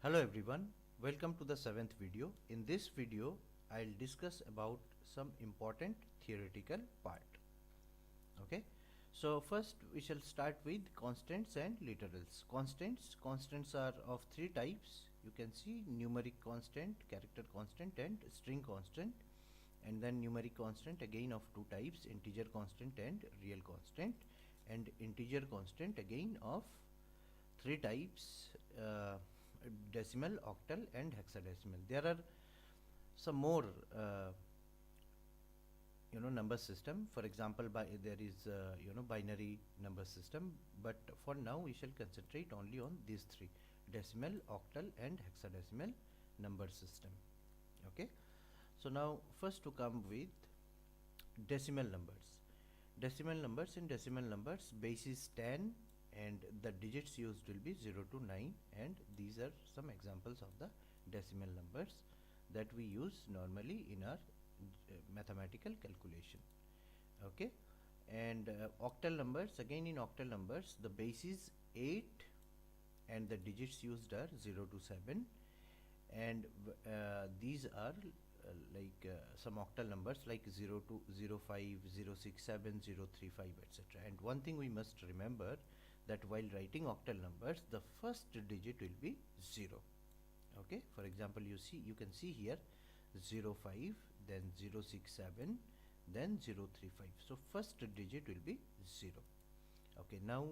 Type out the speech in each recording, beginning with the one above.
Hello everyone, welcome to the 7th video. In this video, I'll discuss about some important theoretical part. Okay, so first we shall start with constants and literals. Constants are of three types. You can see numeric constant, character constant and string constant. And then numeric constant again of two types, integer constant and real constant. And integer constant again of three types, decimal, octal and hexadecimal. There are some more number system. For example, there is binary number system, but for now we shall concentrate only on these three: decimal, octal and hexadecimal number system. Okay, so now first to come with decimal numbers. In decimal numbers, base is 10 and the digits used will be 0 to 9, and these are some examples of the decimal numbers that we use normally in our mathematical calculation. Okay, and octal numbers, again in octal numbers the base is 8 and the digits used are 0 to 7, and these are some octal numbers like 0 to 0, 5, 0, 6, 7, 0, 3, 5, etc. And one thing we must remember, that while writing octal numbers, the first digit will be 0. Okay, for example, you can see here 0, 5, then 0, 6, 7, then 0, 3, 5. So first digit will be 0. Okay, now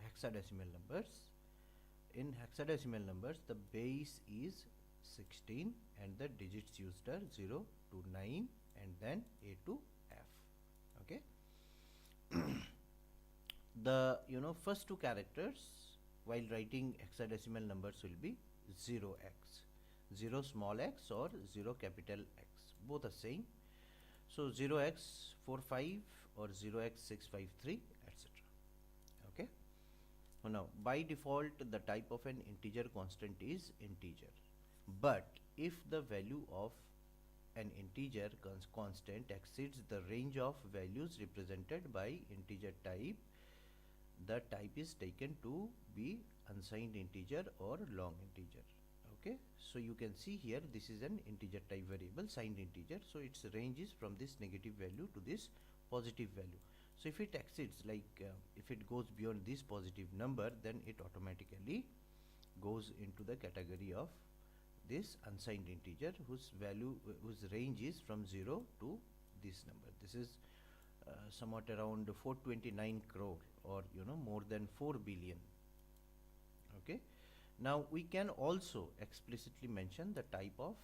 hexadecimal numbers. In hexadecimal numbers, the base is 16 and the digits used are 0 to 9 and then A to F. Okay, the first two characters while writing hexadecimal numbers will be 0x, 0 small x or 0 capital X, both are same. So 0x45 or 0x653, etc. Okay, now by default the type of an integer constant is integer, but if the value of an integer constant exceeds the range of values represented by integer type, the type is taken to be unsigned integer or long integer. Okay, so you can see here this is an integer type variable, signed integer, so its range is from this negative value to this positive value. So if it exceeds, if it goes beyond this positive number, then it automatically goes into the category of this unsigned integer whose range is from 0 to this number. This is somewhat around 429 crore, or more than 4 billion. Okay, now we can also explicitly mention the type of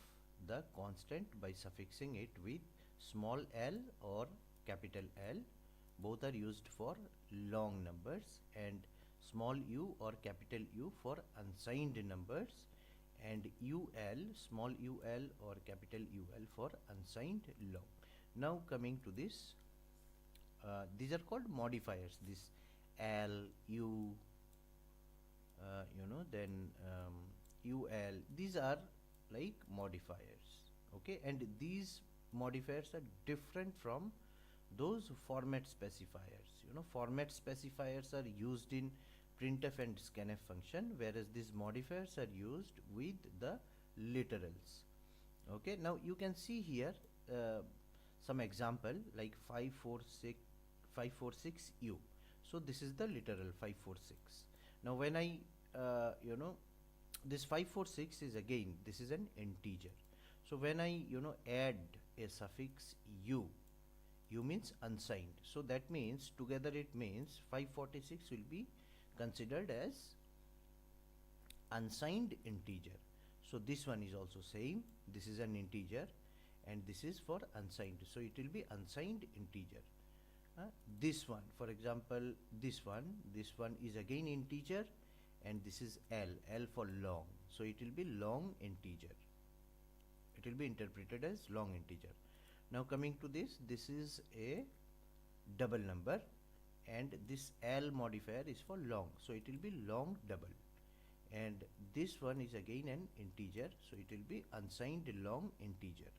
the constant by suffixing it with small l or capital L. Both are used for long numbers, and small u or capital U for unsigned numbers, and ul, small ul or capital ul for unsigned long. Now coming to this, these are called modifiers. This L, U, then ul, these are like modifiers. Okay, and these modifiers are different from those format specifiers. Format specifiers are used in printf and scanf function, whereas these modifiers are used with the literals. Okay, now you can see here some example like 546u. So this is the literal 546. Now when I this 546 is, again, this is an integer. So when I add a suffix u means unsigned, so that means together it means 546 will be considered as unsigned integer. So this one is also same, this is an integer and this is for unsigned, so it will be unsigned integer. This one, for example, this one is again integer, and this is L for long, so it will be long integer. It will be interpreted as long integer. Now coming to this is a double number, and this L modifier is for long, so it will be long double. And this one is again an integer, so it will be unsigned long integer.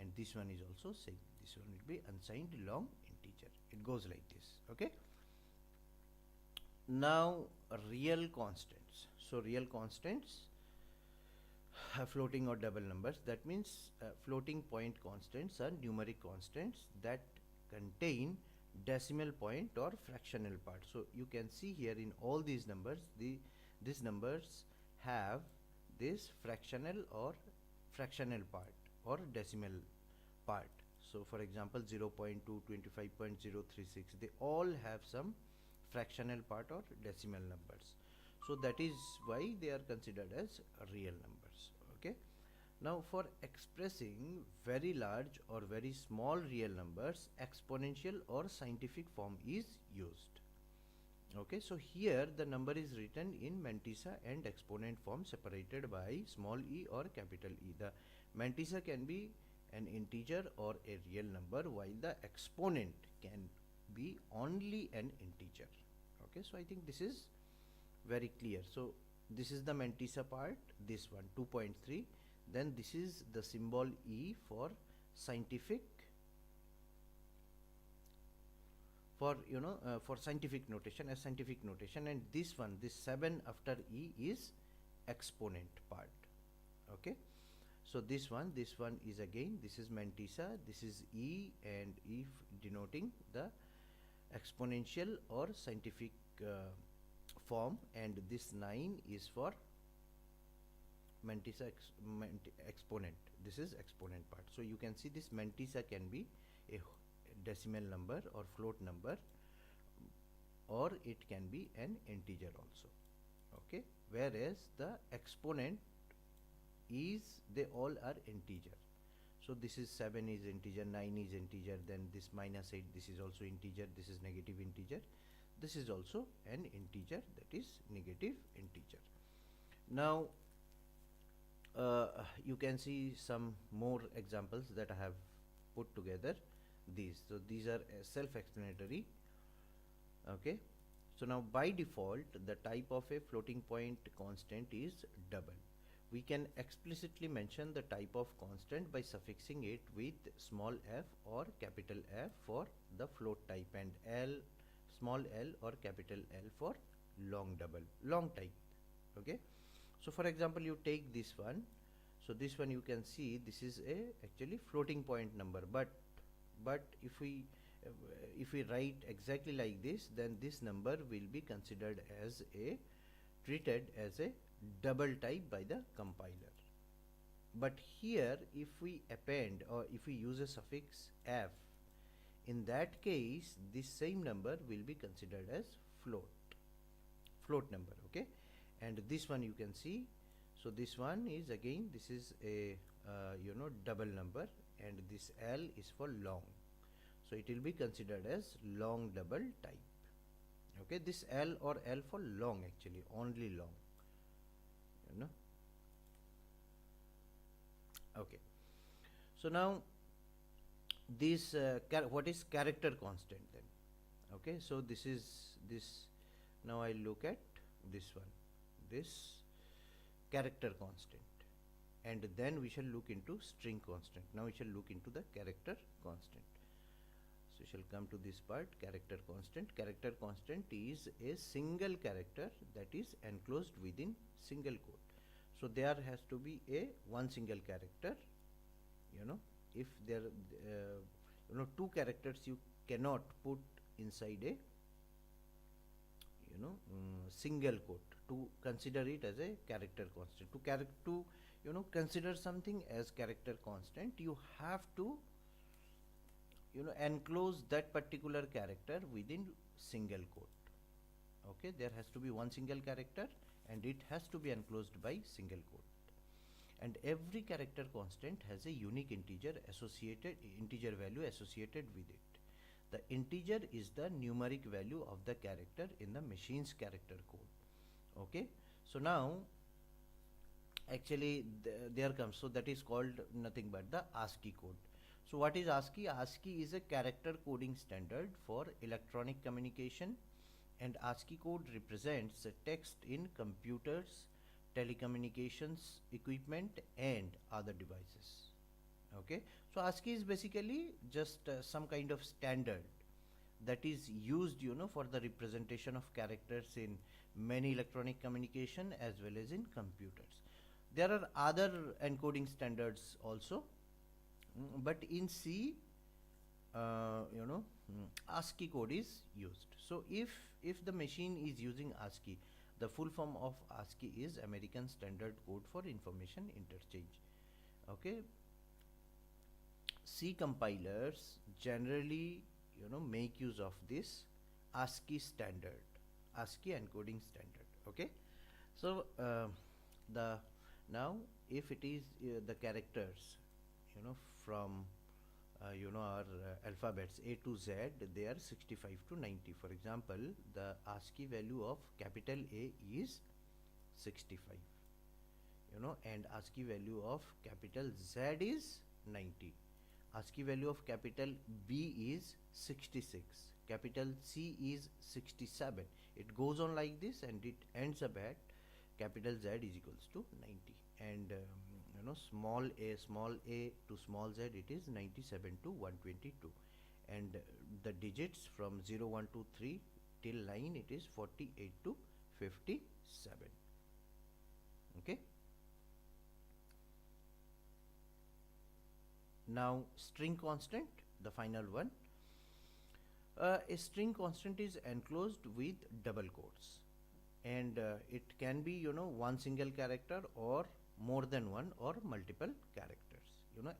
And this one is also same, this one will be unsigned long integer. It goes like this. Okay, now real constants. So real constants, floating or double numbers. That means floating point constants are numeric constants that contain decimal point or fractional part. So you can see here in all these numbers, these numbers have this fractional part or decimal part. So for example 0.2, 25.036, they all have some fractional part or decimal numbers. So that is why they are considered as real numbers. Okay. Now for expressing very large or very small real numbers, exponential or scientific form is used. Okay, so here the number is written in mantissa and exponent form separated by small e or capital E. The mantissa can be an integer or a real number, while the exponent can be only an integer. Okay, so I think this is very clear. So this is the mantissa part, this one 2.3, then this is the symbol E for scientific, for for scientific notation, as scientific notation, and this one, this 7 after E is exponent part. Okay, so this one is again, this is mantissa, this is E, and E denoting the exponential or scientific form, and this 9 is for mantissa exponent. This is exponent part. So you can see this mantissa can be a decimal number or float number, or it can be an integer also. Okay, whereas the exponent is, they all are integer. So this is 7 is integer, 9 is integer, then this -8, this is also integer, this is negative integer, this is also an integer, that is negative integer. Now you can see some more examples that I have put together these. So these are self-explanatory. Okay, so now by default the type of a floating point constant is double. We can explicitly mention the type of constant by suffixing it with small f or capital F for the float type, and L, small l or capital L for long type. Okay, so for example you take this one. So this one you can see this is a actually floating point number, but if we write exactly like this, then this number will be considered as a, treated as a double type by the compiler. But here if we append or if we use a suffix f, in that case this same number will be considered as float number. Okay, and this one you can see, so this one is again, this is a double number, and this L is for long, so it will be considered as long double type. Okay, this L or L for long, actually only long, Okay, so now this what is character constant then? Okay, so this is this. Now I look at this one, this character constant, and then we shall look into string constant. Now we shall look into the character constant. So we shall come to this part, character constant. Character constant is a single character that is enclosed within single quote. So there has to be a one single character. If there two characters you cannot put inside a single quote to consider it as a character constant. To consider something as character constant, you have to enclose that particular character within single quote. Okay, there has to be one single character and it has to be enclosed by single quote, and every character constant has a unique integer value associated with it. The integer is the numeric value of the character in the machine's character code. Okay, so now actually there comes, so that is called nothing but the ASCII code. So what is ASCII? ASCII is a character coding standard for electronic communication, and ASCII code represents a text in computers, telecommunications equipment and other devices. Okay, so ASCII is basically just some kind of standard that is used for the representation of characters in many electronic communication as well as in computers. There are other encoding standards also. But in C, ASCII code is used. So if the machine is using ASCII, the full form of ASCII is American Standard Code for Information Interchange. Okay. C compilers generally make use of this ASCII standard, ASCII encoding standard. Okay. So the now if it is the characters from our alphabets A to Z, they are 65 to 90. For example, the ASCII value of capital A is 65, and ASCII value of capital Z is 90. ASCII value of capital B is 66. Capital C is 67. It goes on like this, and it ends up at capital Z is equals to 90. And small a to small z, it is 97 to 122. And the digits from 0, 1, 2, 3 till 9, it is 48 to 57. Okay. Now string constant, the final one. A string constant is enclosed with double quotes, and it can be one single character or more than one or multiple characters.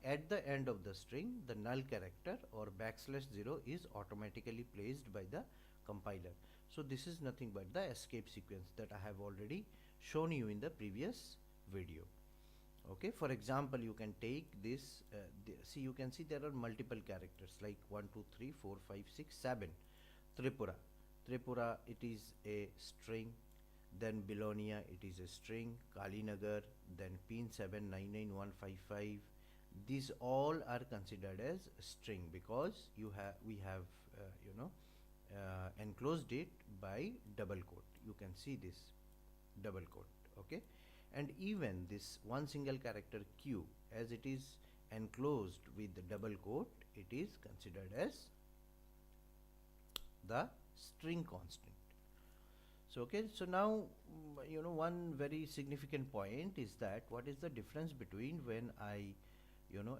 At the end of the string, the null character or \0 is automatically placed by the compiler. So this is nothing but the escape sequence that I have already shown you in the previous video. Okay, for example, you can take this, see, you can see there are multiple characters like 1, 2, 3, 4, 5, 6, 7. Tripura, it is a string. Then Bilonia, it is a string. Kalinagar, then pin 799155. These all are considered as string because we have enclosed it by double quote. You can see this double quote. Okay. And even this one single character Q, as it is enclosed with the double quote, it is considered as the string constant. So okay, so now one very significant point is that what is the difference between when I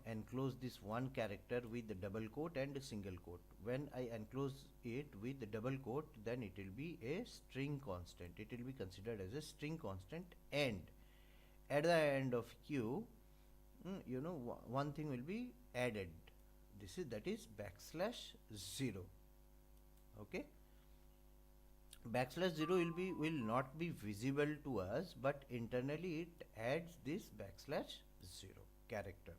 enclose this one character with the double quote and a single quote. When I enclose it with the double quote, then it will be a string constant. It will be considered as a string constant, and at the end of Q, one thing will be added. That is \0. Okay. \0 will not be visible to us, but internally it adds this \0 character,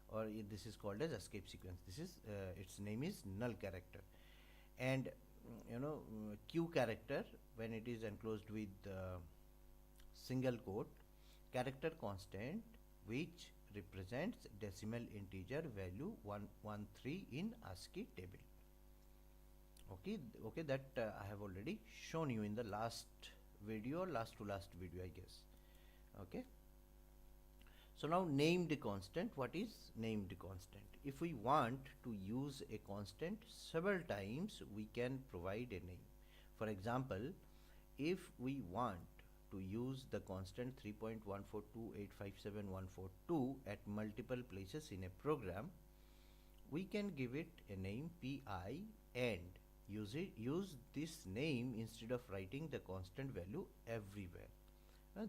or this is called as escape sequence. This is its name is null character. And Q character, when it is enclosed with single quote, character constant which represents decimal integer value 113 in ASCII table. Okay, that I have already shown you in the last video, last video, I guess. Okay. So now named constant. What is named constant? If we want to use a constant several times, we can provide a name. For example, if we want to use the constant 3.142857142 at multiple places in a program, we can give it a name pi and use this name instead of writing the constant value everywhere.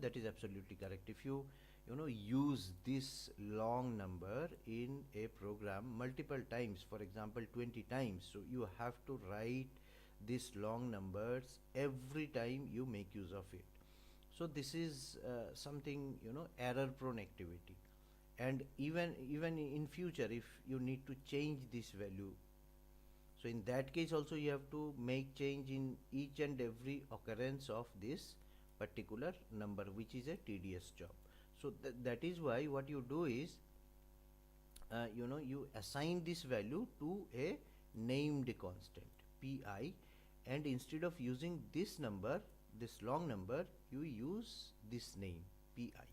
That is absolutely correct. If you use this long number in a program multiple times, for example 20 times, so you have to write these long numbers every time you make use of it. So this is something error prone activity, and even in future if you need to change this value, so in that case also you have to make change in each and every occurrence of this particular number, which is a tedious job. So that is why what you do is you assign this value to a named constant pi, and instead of using this number, this long number, you use this name pi.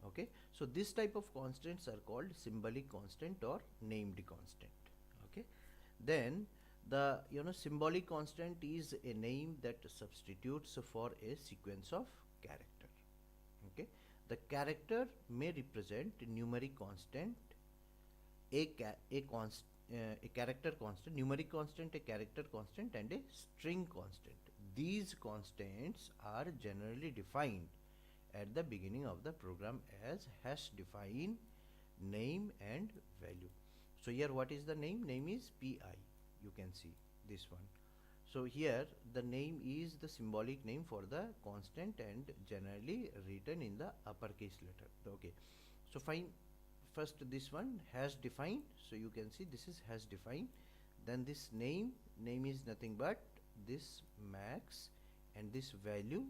Okay, so this type of constants are called symbolic constant or named constant. Okay, then the symbolic constant is a name that substitutes for a sequence of character. Okay, The character may represent numeric constant, a character constant, numeric constant, a character constant, and a string constant. These constants are generally defined at the beginning of the program as hash define name and value. So here what is the name? Name is pi. You can see this one. So here the name is the symbolic name for the constant and generally written in the uppercase letter. Okay. So fine. First this one hash defined. So you can see this is hash defined. Then this name is nothing but this max, and this value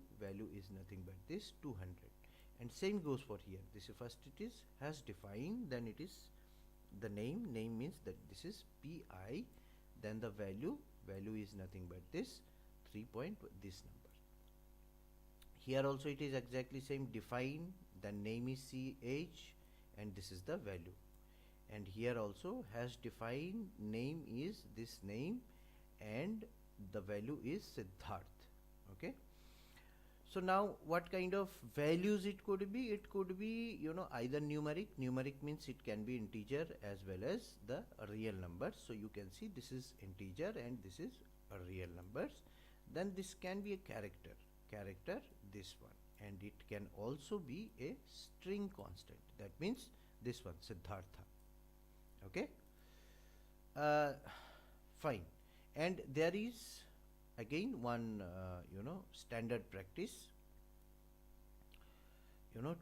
is nothing but this 200. And same goes for here. This is first it is hash defined, then it is the name means that this is pi, then the value is nothing but this 3 point this number. Here also it is exactly same, define, the name is ch, and this is the value. And here also hash define name is this name, and the value is Siddharth. Okay. So now what kind of values it could be? It could be, either numeric. Numeric means it can be integer as well as the real numbers. So you can see this is integer and this is a real numbers. Then this can be a character, this one, and it can also be a string constant. That means this one, Siddhartha. Okay. Fine. And there is again one standard practice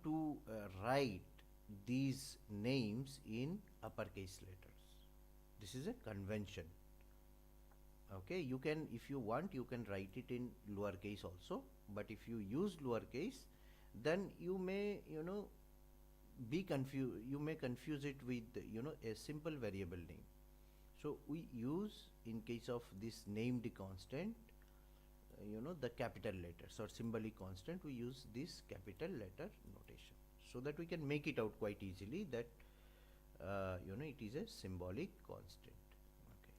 to write these names in uppercase letters. This is a convention. Okay, you can, if you want, you can write it in lowercase also, but if you use lowercase, then you may be confused, you may confuse it with a simple variable name. So we use, in case of this named constant, the capital letters or symbolic constant, we use this capital letter notation so that we can make it out quite easily that it is a symbolic constant. Okay,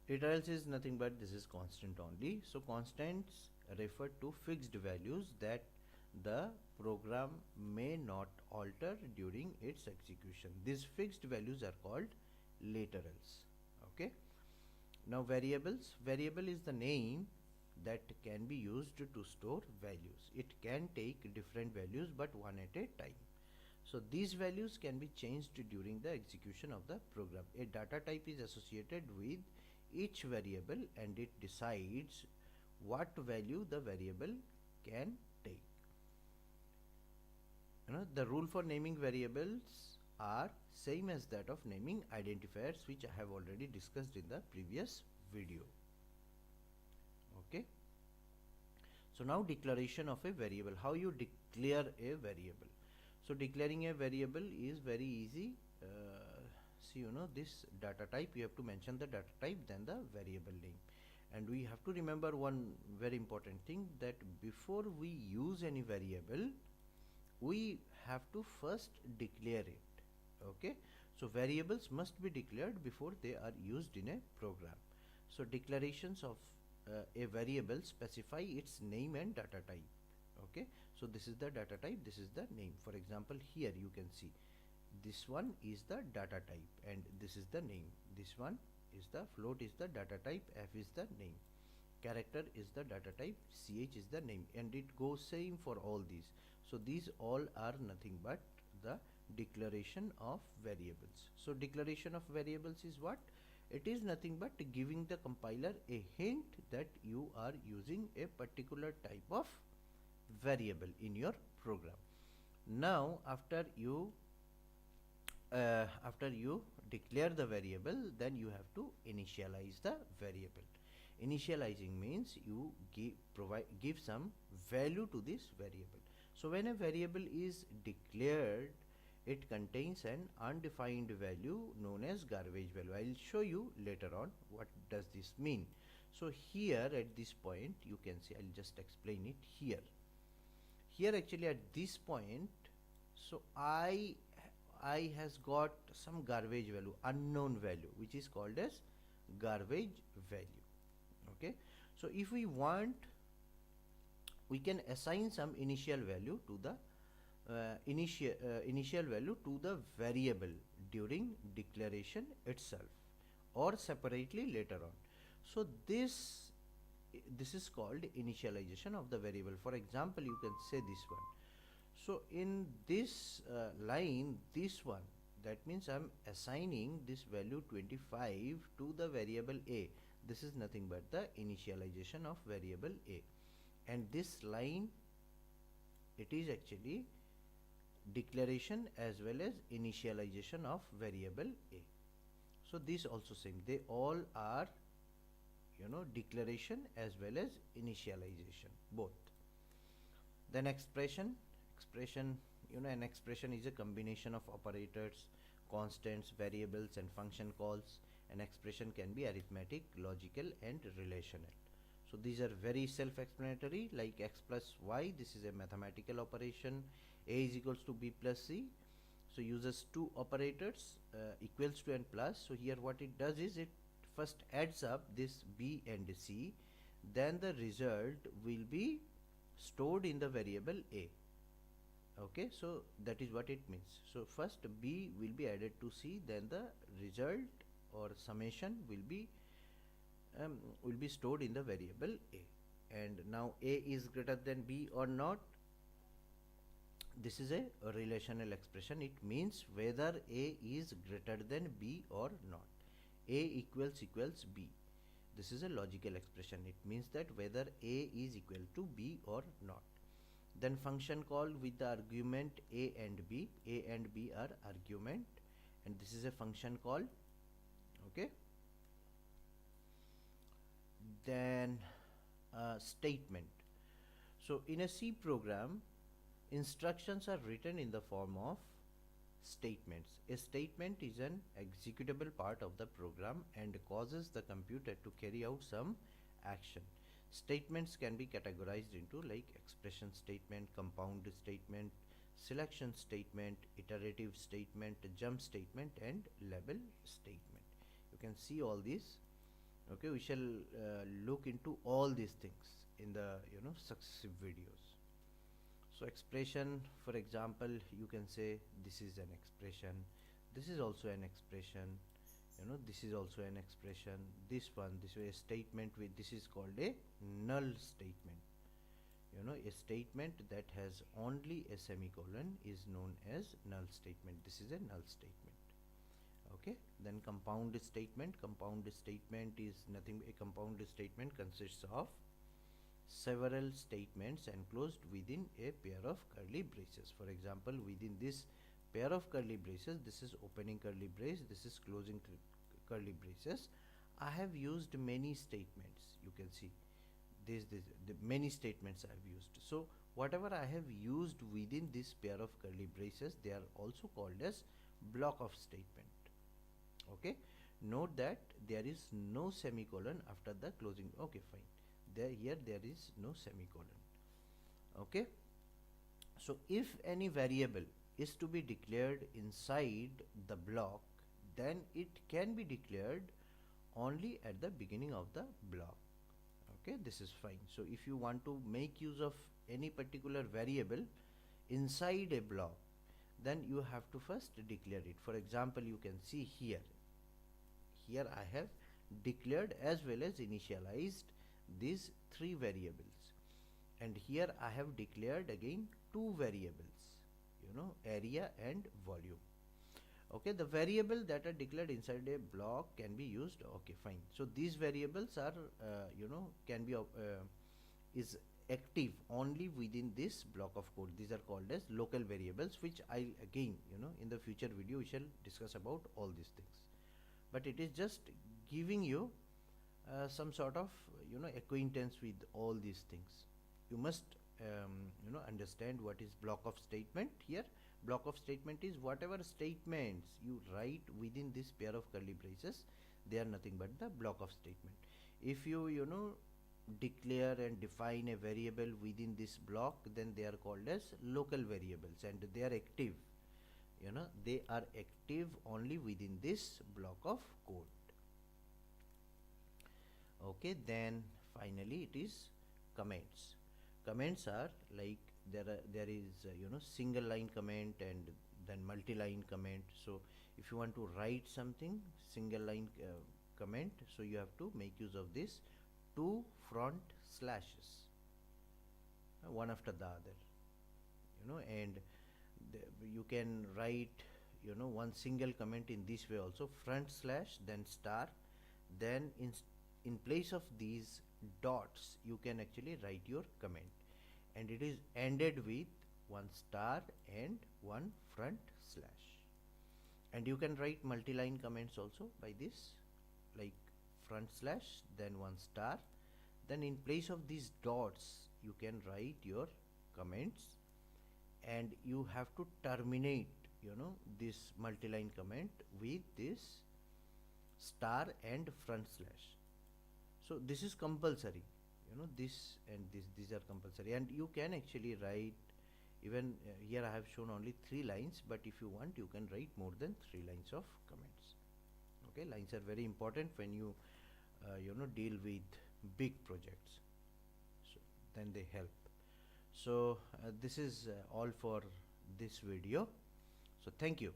literals is nothing but this is constant only. So constants refer to fixed values that the program may not alter during its execution. These fixed values are called literals. Okay. Now variables. Variable is the name that can be used to store values. It can take different values but one at a time. So these values can be changed during the execution of the program. A data type is associated with each variable and it decides what value the variable can take. The rule for naming variables are same as that of naming identifiers, which I have already discussed in the previous video. Okay. So now declaration of a variable. How you declare a variable? So declaring a variable is very easy. See, this data type, you have to mention the data type, then the variable name. And we have to remember one very important thing, that before we use any variable, we have to first declare it. Okay. So variables must be declared before they are used in a program. So declarations of a variable specify its name and data type. Okay. So this is the data type, this is the name. For example, here you can see this one is the data type and this is the name. This one is the float is the data type, f is the name, character is the data type, ch is the name, and it goes same for all these. So these all are nothing but the declaration of variables. So declaration of variables is what? It is nothing but giving the compiler a hint that you are using a particular type of variable in your program. Now after you declare the variable, then you have to initialize the variable. Initializing means you give some value to this variable. So when a variable is declared, it contains an undefined value known as garbage value. I will show you later on what does this mean. So here at this point you can see, I will just explain it here. Here actually at this point, so I has got some garbage value, unknown value, which is called as garbage value. Okay. So if we want we can assign some initial value to the initial value to the variable during declaration itself or separately later on. So this is called initialization of the variable. For example, you can say this one. So in this line, this one, that means I'm assigning this value 25 to the variable a. This is nothing but the initialization of variable a. And this line, it is actually declaration as well as initialization of variable a. So this also same, they all are declaration as well as initialization, both. Then expression an expression is a combination of operators, constants, variables and function calls. An expression can be arithmetic, logical and relational. So these are very self-explanatory, like x plus y, this is a mathematical operation. A is equals to b plus c, so uses two operators, equals to and plus. So here what it does is it first adds up this b and c, then the result will be stored in the variable a. Okay, so that is what it means. So first b will be added to c, then the result or summation will be stored in the variable a. And now a is greater than b or not, this is a relational expression. It means whether a is greater than b or not. A equals b. This is a logical expression. It means that whether a is equal to b or not. Then function call with the argument a and b. A and b are argument, and this is a function call. Okay. Then statement. So in a C program, instructions are written in the form of statements. A statement is an executable part of the program and causes the computer to carry out some action. Statements can be categorized into like expression statement, compound statement, selection statement, iterative statement, jump statement and label statement. You can see all these. Okay, we shall look into all these things in the successive videos. So expression, for example, you can say this is an expression, this is also an expression, this is also an expression. This one, this way a statement with, this is called a null statement. A statement that has only a semicolon is known as null statement. This is a null statement. Okay, then compound statement. Compound statement is nothing, a compound statement consists of several statements enclosed within a pair of curly braces. For example, within this pair of curly braces, this is opening curly brace, this is closing curly braces. I have used many statements. You can see the many statements I have used. So whatever I have used within this pair of curly braces, they are also called as block of statement. Okay, note that there is no semicolon after the closing. Okay, fine. Here there is no semicolon. Okay, so if any variable is to be declared inside the block, then it can be declared only at the beginning of the block. Okay, this is fine. So if you want to make use of any particular variable inside a block, then you have to first declare it. For example, you can see here I have declared as well as initialized these three variables, and here I have declared again two variables, area and volume. Okay, the variable that are declared inside a block can be used. Okay, fine. So these variables are can be is active only within this block of code. These are called as local variables, which I again in the future video we shall discuss about all these things. But it is just giving you some sort of acquaintance with all these things. You must understand what is block of statement here. Block of statement is whatever statements you write within this pair of curly braces, they are nothing but the block of statement. If you declare and define a variable within this block, then they are called as local variables, and they are active. They are active only within this block of code. Okay, then finally it is comments. comments are like there is single line comment and then multi-line comment. So if you want to write something single line comment, so you have to make use of this two front slashes, one after the other, and you can write one single comment in this way also, front slash then star, then in place of these dots you can actually write your comment, and it is ended with one star and one front slash. And you can write multi-line comments also by this, like front slash then one star, then in place of these dots you can write your comments, and you have to terminate this multi-line comment with this star and front slash. So this is compulsory, this and these are compulsory, and you can actually write even here I have shown only 3 lines, but if you want you can write more than 3 lines of comments. Okay, lines are very important when you deal with big projects, so then they help. So this is all for this video, so thank you.